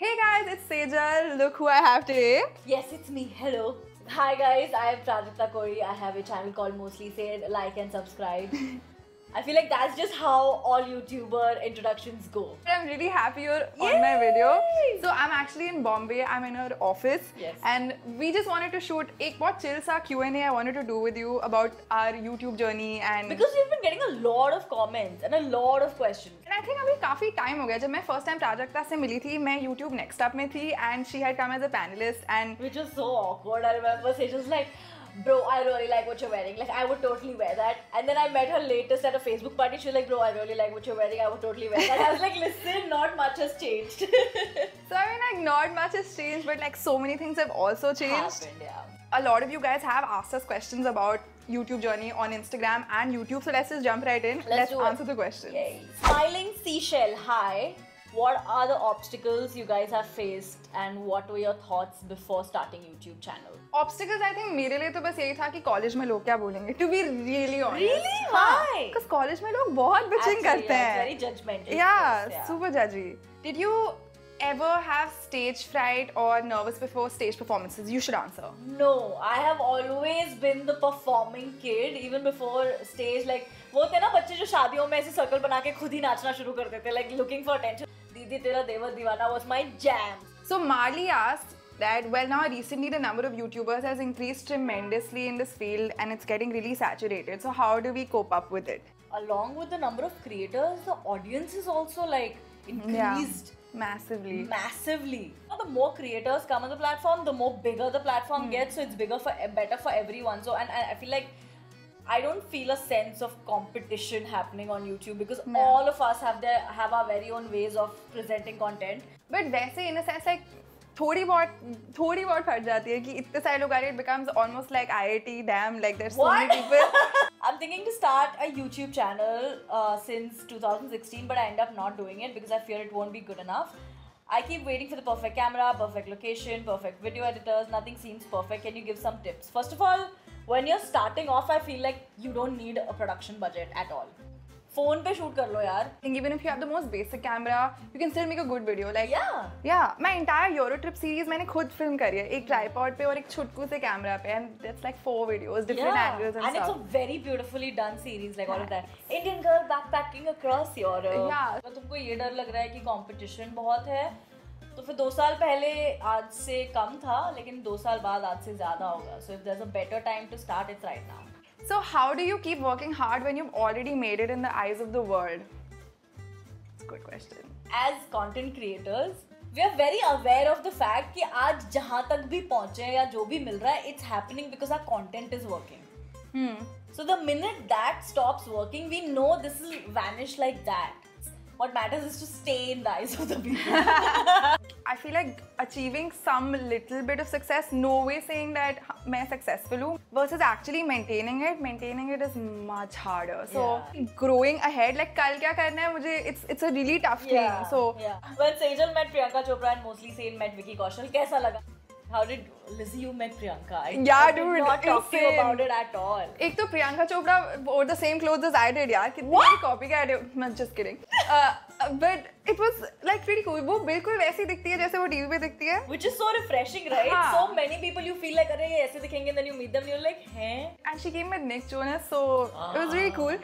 Hey guys, it's Sejal. Look who I have today. Yes, it's me. Hello. Hi guys, I am Prajakta Kori. I have a channel called Mostly Said. Like and subscribe. I feel like that's just how all YouTuber introductions go. I'm really happy you're on my video. So I'm actually in Bombay. I'm in her office. Yes. And we just wanted to shoot a बहुत chill सा Q&A I wanted to do with you about our YouTube journey and Because we've been getting a lot of comments and a lot of questions. And I think अभी काफी time हो गया जब मैं first time Prajakta से मिली थी मैं YouTube Next Up में थी and she had come as a panelist and Which was so awkward. I remember Sejal was like, bro, I really like what you're wearing. Like, I would totally wear that. And then I met her latest at a Facebook party. She was like, bro, I really like what you're wearing. I would totally wear that. I was like, listen, not much has changed. So I mean like not much has changed but like so many things have also changed. Happened, yeah. A lot of you guys have asked us questions about YouTube journey on Instagram and YouTube, so let's just jump right in. Let's answer the questions. Yay. Smiling Seashell, hi. What are the obstacles you guys have faced and what were your thoughts before starting YouTube channel? Obstacles I think मेरे लिए तो बस यही था कि college में लोग क्या बोलेंगे. To be really honest. Really? Why? Because college में लोग बहुत bitching करते हैं. Very judgmental. Yeah, super judgy. Did you ever have stage fright or nervous before stage performances? You should answer. No, I have always been the performing kid even before stage. Like वो थे ना बच्चे जो शादियों में ऐसे circle बना के खुद ही नाचना शुरू कर देते थे, like looking for attention. दीदी तेरा देवर दीवाना was my jam. So Marley asked that, well, now recently the number of YouTubers has increased tremendously in this field and it's getting really saturated. So how do we cope up with it? Along with the number of creators, the audience is also like increased. Massively. Massively. The more creators come on the platform, the more bigger the platform gets. So it's better for everyone. So and I feel like I don't feel a sense of competition happening on YouTube because all of us have our very own ways of presenting content. But वैसे in a sense like थोड़ी बहुत फट जाती है कि इतने सारे लोग आ रहे, it becomes almost like IIT. Damn, like there's so many people. I'm thinking to start a YouTube channel since 2016, but I end up not doing it because I fear it won't be good enough. I keep waiting for the perfect camera, perfect location, perfect video editors. Nothing seems perfect. Can you give some tips? First of all, when you're starting off, I feel like you don't need a production budget at all. Phone पे shoot कर लो यार. Even if you have the most basic camera, you can still make a good video. Like yeah. My entire Euro trip series मैंने खुद film करी है. एक tripod पे और एक छुटकू से camera पे, and that's like 4 videos, different angles and stuff. And it's a very beautifully done series, like all of that. Indian girl backpacking across Europe. Yeah. तो तुमको ये डर लग रहा है कि competition बहुत है, तो फिर 2 साल पहले आज से कम था, लेकिन 2 साल बाद आज से ज़्यादा होगा. So if there's a better time to start, it's right now. So how do you keep working hard when you've already made it in the eyes of the world? It's a good question. As content creators, we are very aware of the fact कि आज जहाँ तक भी पहुँचे या जो भी मिल रहा है, it's happening because our content is working. So the minute that stops working, we know this will vanish like that. What matters is to stay in the eyes of the people. I feel like achieving some little bit of success, no way saying that मैं successful हूँ, versus actually maintaining it is much harder. So growing ahead, like कल क्या करना है मुझे, it's a really tough thing. So when Sejal met Priyanka Chopra and Mostly Said met Vicky Kaushal, कैसा लगा? How did Lizzie you met Priyanka? I did not talk to you about it at all. एक तो Priyanka Chopra wore the same clothes as I did यार, कितनी copycat है. I'm just kidding. But it was like pretty cool. वो बिल्कुल वैसी दिखती है जैसे वो TV पे दिखती है. Which is so refreshing, right? So many people you feel like अरे ये ऐसे दिखेंगे, and then you meet them and you're like, हैं? And she came with Nick Jonas, so it was really cool.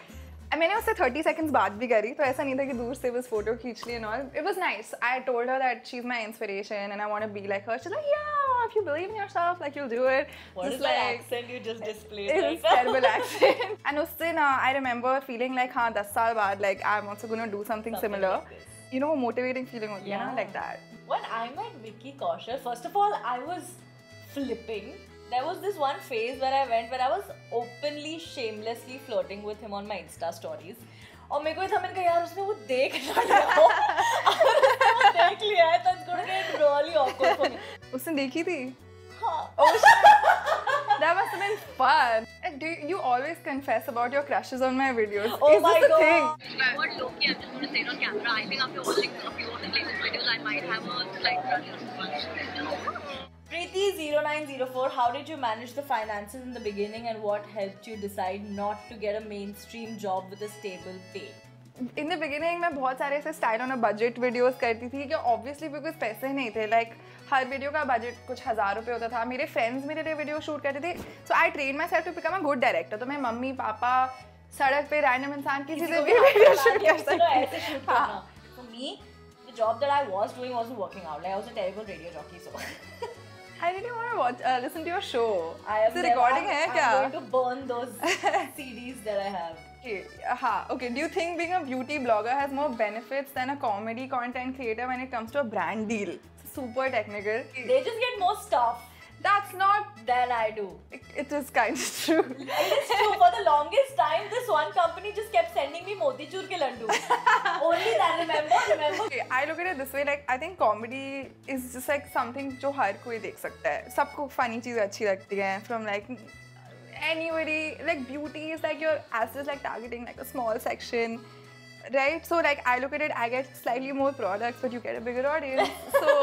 मैंने उससे 30 seconds बात भी करी, तो ऐसा नहीं था कि दूर से बस photo खींच ली and all. It was nice. I told her that she's my inspiration and I want to be like her. She's like, yeah, if you believe in yourself, like you'll do it. What is that accent you just displayed? It's terrible accent. And उससे ना, I remember feeling like हाँ 10 साल बाद, like I'm also gonna do something similar. Like you know, motivating feeling होती है ना, like that. When I met Vicky Kaushal, first of all, I was flipping. There was this one phase where I was openly, shamelessly flirting with him on my Insta stories. और मेरे को था मैंने कहा यार उसने वो देख लिया हो, वो देख लिया है तो it's gonna get really awkward for me. उसने देखी थी? हाँ. That must have been fun. And do you always confess about your crushes on my videos? Oh Is my this a God. thing? What low-key, I'm just going to say it on camera. I think after watching a few of the latest videos, I might have a slight crush on one. Preeti0904, how did you manage the finances in the beginning and what helped you decide not to get a mainstream job with a stable pay? In the beginning मैं बहुत सारे ऐसे style on a budget videos करती थी कि obviously because पैसे नहीं थे, लाइक हर वीडियो का बजट कुछ 1000 रुपये होता था. मेरे फ्रेंड्स मेरे लिए वीडियो शूट करते थे. So I train myself to become a good director. तो मैं मम्मी पापा सड़क पे रैंडम इंसान किसी से भी वीडियो शूट कर सकती हूँ. हाँ. For me, the job that I was doing wasn't working out. Like I was a terrible radio jockey, so. I really want to watch, listen to your show. I am So recording है क्या? I'm going to burn those CDs that I have. Okay, okay. Do you think being a beauty blogger has more benefits than a comedy content creator when it comes to a brand deal? It's super technical. They just get more stuff That's not. than I do. It is kind of true. It is true. For the longest time, this one company just kept sending me motichur ke laddu. Only that, remember? Okay, I look at it this way. Like I think comedy is just like something जो हर कोई देख सकता है. सबको funny चीज़ें अच्छी लगती हैं. From like anybody, like beauty is like your as is like targeting like a small section, right? So like I look at it, I get slightly more products, but you get a bigger audience. So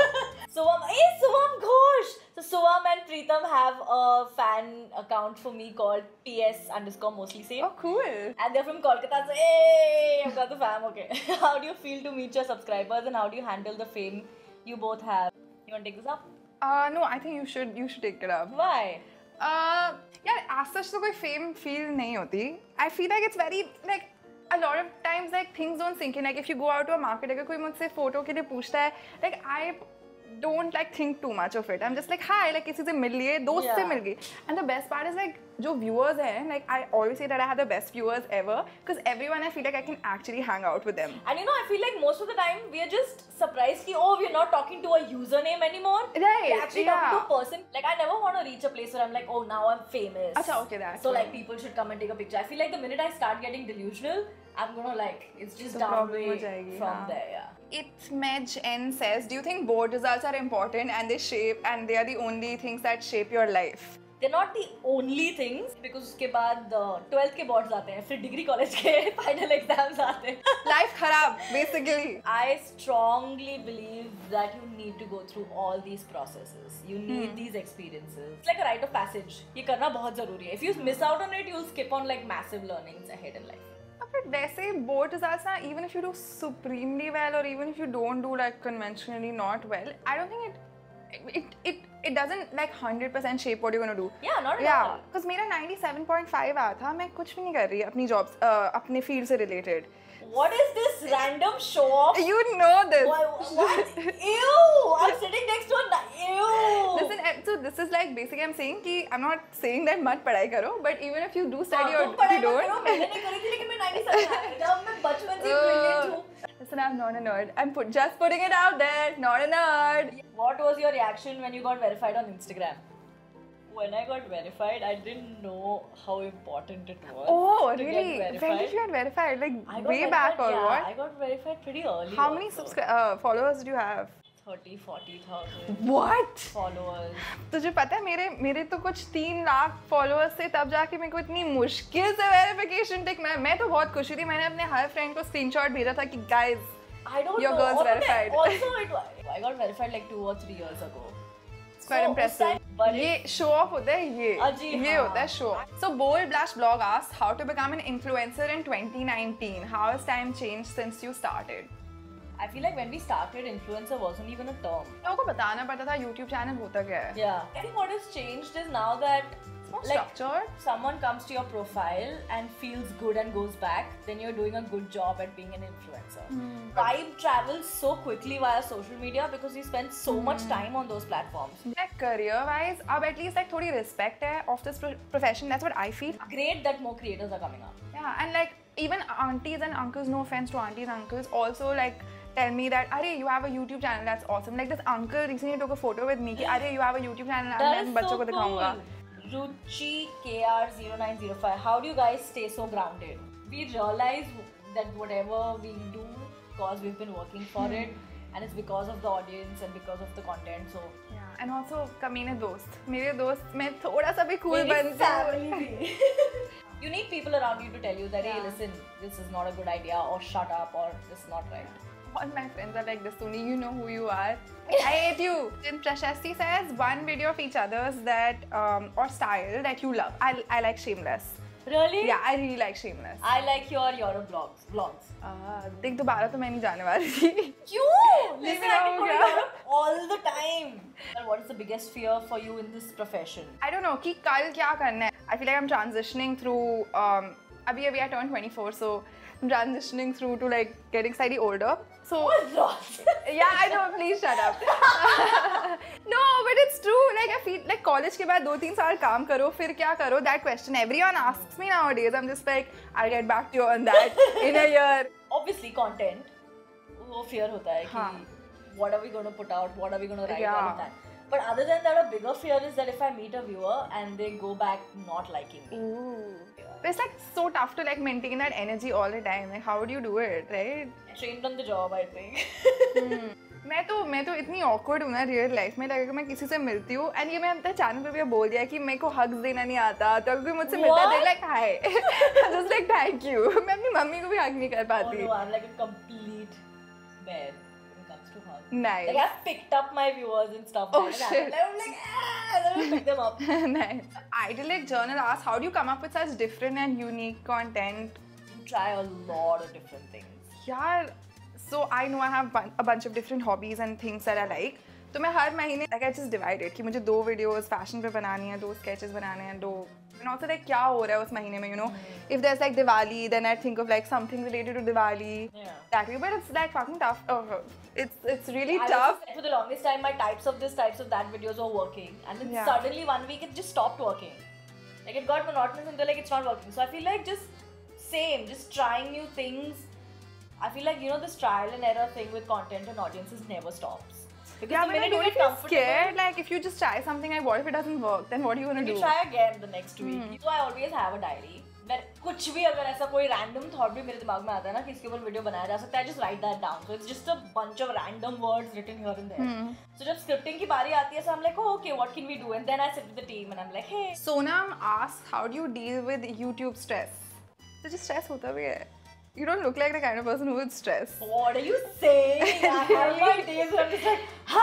Suvam Ghosh. So Suvam and Preetham have a fan account for me called PS_mostly safe. oh cool. And they're from Kolkata, so hey, I've got the fam, okay. How do you feel to meet your subscribers and how do you handle the fame you both have? You want to take this up? No, I think you should take it up. Why? यार as such तो कोई fame feel नहीं होती. I feel like it's very like a lot of times like things don't sink in. Like if you go out to a market, अगर कोई मुझसे photo के लिए पूछता है, like I don't like think too much of it. I'm just like hi, like किसी से मिल लिए, दोस्त से मिल गई. And the best part is like जो viewers हैं, like I always say that I have the best viewers ever because everyone I feel like I can actually hang out with them. And you know, I feel like most of the time we are just surprised that oh, we're not talking to a username anymore. Right, We're actually talking to a person. Like I never want to reach a place where I'm like, oh, now I'm famous. Acha, okay, that's so fine. like people should come and take a picture. I feel like the minute I start getting delusional, I'm gonna like it's just तो problem हो downway जाएगी, from हाँ. there. Yeah. It Mej N says, do you think board results are important and they are the only things that shape your life? They're not the only things because उसके बाद 12th के boards आते हैं, फिर degree college के final exams आते हैं. Life kharab, basically. I strongly believe that you need to go through all these processes. You need these experiences. It's like a rite of passage. ये करना बहुत ज़रूरी है. If you miss out on it, you'll skip on like massive learnings ahead in life. But वैसे board results ना, even if you do supremely well or even if you don't do like conventionally not well, I don't think it doesn't like 100% shape what you're gonna do. Yeah, not at Yeah, all. because मेरा 97.5 आया था. मैं कुछ भी नहीं कर रही अपनी jobs अपने field से related. What is this random show off? You know this. What? Ew! I'm sitting next to a ew. Listen, so this is like basically I'm saying कि I'm not saying that मत पढ़ाई करो, but even if you do study or तुम पढ़ाई you मत करो, मैंने don't. नहीं करी थी लेकिन मैं 97 आया था. जब मैं बचपन से brilliant हूँ. Listen, I'm not a nerd. I'm just putting it out there. Not a nerd. What was your reaction when you got verified on Instagram? When I got verified, I didn't know how important it was. Oh, to really? Get verified. When did you get verified? Like I got way verified, back or yeah, what? I got verified pretty early. How many also. followers do you have? 30-40,000 What? followers. तुझे पता है मेरे तो कुछ 3 lakh followers थे तब जाके मेरे को इतनी मुश्किल से वेरिफिकेशन टिक मैं तो बहुत खुशी थी. मैंने अपने हर फ्रेंड को स्क्रीनशॉट भेजा था कि guys I don't your know. girl's Also, verified. I got verified like 2 or 3 years ago. quite So, impressive. उस time- but ये शो ऑफ होता है जी ये हाँ. होता है show. So Bold Blush blog asked how to become an influencer in 2019. How has time changed since you started? I feel like when we started, influencer wasn't even a term. लोगों को बताना पड़ता था YouTube चैनल होता क्या है. Yeah. I think what has changed is now that It's more like structured. someone comes to your profile and feels good and goes back, then you're doing a good job at being an influencer. Vibe travels so quickly via social media because we spend so much time on those platforms. Like career wise, अब at least like थोड़ी respect है of this profession. That's what I feel. Great that more creators are coming up. Yeah, and like even aunties and uncles, no offense to aunties and uncles, also like tell me that Arey, you have a YouTube channel, that's awesome. Like this uncle recently took a photo with me कि Arey, you have a YouTube channel and That मैं is बच्चों so को दिखाऊंगा. cool. Ruchi KR0905. How do you guys stay so grounded? We realize that whatever we do, because we've been working for it, and it's because of the audience and because of the content. So Yeah, and also कमीने दोस्त. मेरे दोस्त मैं थोड़ा सा भी cool Maybe बनती हूँ. family bhi. You need people around you to tell you that hey, Yeah. listen, this is not a good idea, or shut up, or this is not right. All my friends are like this, Tuni, you know who you are. I hate you. Then Prashasti says one video of each other's that or style that you love. I like Shameless. Really? Yeah, I really like Shameless. I like your Europe vlogs. देख दोबारा तो मैं नहीं जाने वाली थी. क्यों? Leave Listen, it I can out, go to yeah. Europe all the time. And what is the biggest fear for you in this profession? I don't know कि कल क्या करना है. I feel like I'm transitioning through. अभी I turned 24, so I'm transitioning through to like getting slightly older. So yeah, I know. Please shut up. No, but it's true. Like I feel like college के बाद 2-3 साल काम करो फिर क्या करो? That question everyone asks me nowadays. I'm just like, I'll get back to you on that in a year. Obviously, content. वो fear होता है कि what are we going to put out? What are we going to write? All of that. But other than that, a bigger fear is that if I meet a viewer and they go back not liking me. Ooh. But it's like so tough to like maintain that energy all the time. Like how do you do it, right? Trained on the job, I think. मैं तो इतनी awkward हूँ ना real life में. लगेगा मैं किसी से मिलती हूँ and ये मैं अपने चैनल पे भी बोल दिया कि मेरे को hugs देना नहीं आता. तो अगर कोई मुझसे मिलता है like hi, just like thank you. मैं अपनी मम्मी को भी hug नहीं कर पाती. Oh no, I'm like a complete bear when it comes to hugs. Nice. Like I've picked up my viewers and stuff. Oh, like shit. that. I'm like, and then I pick them up. Nice. Idyllic Journal asks, how do you come up with such different and unique content? Try a lot of different things. Yeah. So I know I have a bunch of different hobbies and things that I like. तो मैं हर महीने like I just divide it कि मुझे 2 videos fashion पे बनानी है, 2 sketches बनाने हैं, 2 and also like क्या हो रहा है उस महीने में, you know. If there's like Diwali, then I think of like something related to Diwali. Yeah. That way, but it's like fucking tough. It's really I tough. For the longest time, my types of this, types of that videos were working, and then Yeah. suddenly one week it just stopped working. Like it got monotonous and they're like it's not working. So I feel like just trying new things. I feel like this trial and error thing with content and audiences never stops. Because Yeah, the but I minute you don't get feel comfortable, scared. Like if you just try something, like what if it doesn't work? Then what are you gonna you do? try again the next week. So I always have a diary. Where कुछ भी अगर ऐसा कोई random thought भी मेरे दिमाग में आता है ना कि इसके ऊपर वीडियो बनाया जा सकता है, I just write that down. So it's just a bunch of random words written here and there. So जब scripting की बारी आती है, so I'm like, oh okay, what can we do? And then I sit with the team and I'm like, hey. Sonam asks, how do you deal with YouTube stress? तुझे stress होता भी है? You don't look like the kind of person who would stress. What are you saying? I have my days where I'm just like, ha!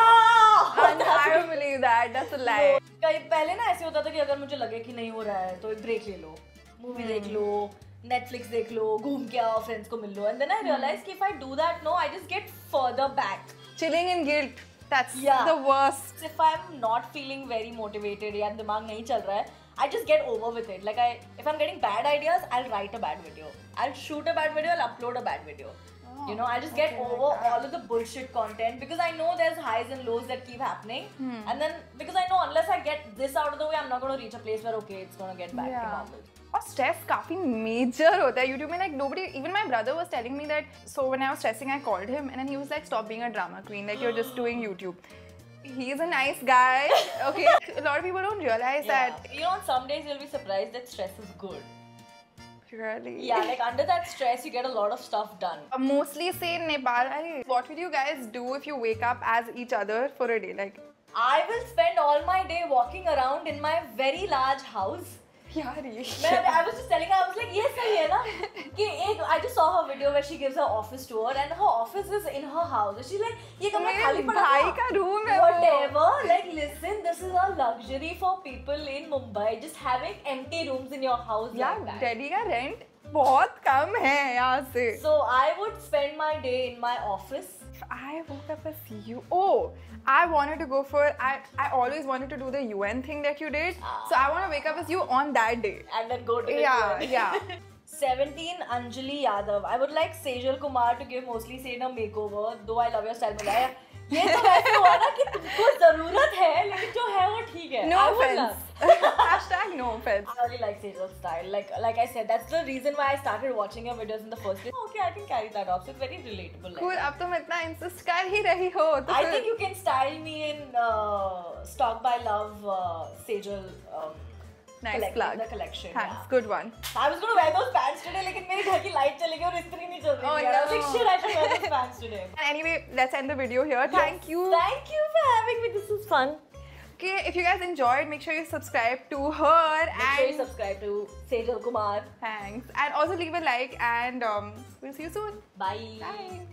I don't believe that. That's a lie. कई पहले ना ऐसे होता था कि अगर मुझे लगे कि नहीं हो रहा है तो एक ब्रेक ले लो, मूवी देख लो, Netflix देख लो, घूम के आओ, फ्रेंड्स को मिल लो. And then I realized कि if I do that, no, I just get further back. Chilling in guilt. That's Yeah. the worst. If I'm not feeling very motivated या दिमाग नहीं चल रहा है, I just get over with it. Like if I'm getting bad ideas, I'll write a bad video. I'll shoot a bad video, I'll upload a bad video. I just get over all of the bullshit content because I know there's highs and lows that keep happening. And then because I know unless I get this out of the way, I'm not going to reach a place where okay, it's going to get back to normal. और stress काफी major होता है YouTube में. Like nobody, even my brother was telling me that. So when I was stressing, I called him and then he was like, "Stop being a drama queen. Like you're just doing YouTube." He's a nice guy. Okay, a lot of people don't realize that. Some days you'll be surprised that stress is good. Really? Yeah, like under that stress, you get a lot of stuff done. Mostly say in Nepal, what will you guys do if you wake up as each other for a day? Like, I will spend all my day walking around in my very large house. यार I was just telling her, I was like, ये सही है ना कि I just saw her video where she gives her office tour and her office is in her house. And she's like, ये कमरा खाली पड़ा भाई का रूम है whatever. Like, listen, this is a luxury for people in Mumbai. Just having empty rooms in your house. यार like that. Delhi का rent बहुत कम है यहाँ से. So I would spend my day in my office. I woke up as you. Oh, I wanted to go for. I always wanted to do the UN thing that you did. So I want to wake up as you on that day. And then go to the UN. Yeah. 17 Anjali Yadav. I would like Sejal Kumar to give mostly Sane a makeover. Though I love your style, Malaya. ये तो ऐसे हुआ ना कि तुमको जरूरत है लेकिन जो है वो ठीक है. No offense. Hashtag no offense. I really like Sejal's style. Like I said, that's the reason why I started watching your videos in the first place. Okay, I can carry that off. So it's very relatable. Cool. अब तुम इतना insist कर ही रही हो. I think you can style me in Stalk by Love Sejal. Nice plug. The collection. Thanks. Yeah. Good one. I was going to wear those pants today, लेकिन मेरे घर की light चली गई और इस्त्री नहीं चल रही थी. I was like, shit, I should wear those pants today. Anyway, let's end the video here. Yes. Thank you. Thank you for having me. This was fun. Okay, if you guys enjoyed, make sure you subscribe to her Make sure you subscribe to Sejal Kumar. Thanks. And also leave a like and we'll see you soon. Bye. Bye.